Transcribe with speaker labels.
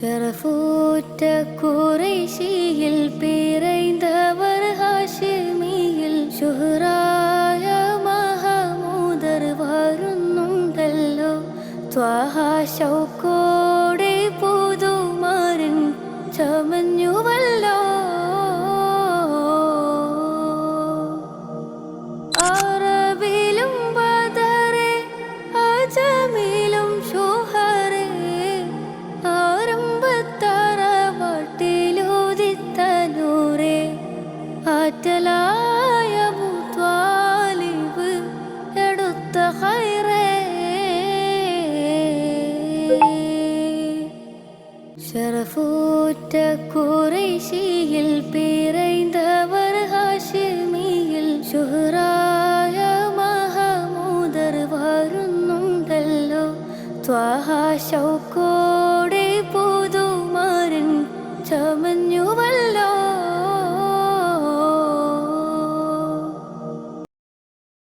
Speaker 1: ഷറഫൂറ്റ ഖുറൈശിയിൽ പിറந்தവർ ഹാഷിമിയിൽ ശുഹ്റായ മഹമൂദർ വരുന്നുണ്ടല്ലോ. ത്വാഹ ശൗക്കോടെ പുതുമാരൻ ചമഞ്ഞുവല്ലോ. അറബിലും ബദറെ അജമിലും ശുഹറേ ആരംഭത്തറവാട്ടിലുദിത്തനൂറേ ആറ്റലായ മുത്വാലിബ് എടുത്ത ഖൈറേ. ഷറഫൂറ്റ ഖുറൈശിയിൽ പിറന്തവർ ഹാഷിമിയിൽ ശുഹ്റായ മഹമൂദർ വരുന്നുണ്ടല്ലോ. ത്വാഹ ശൗക്കോടെ പുതുമാരൻ ചമഞ്ഞു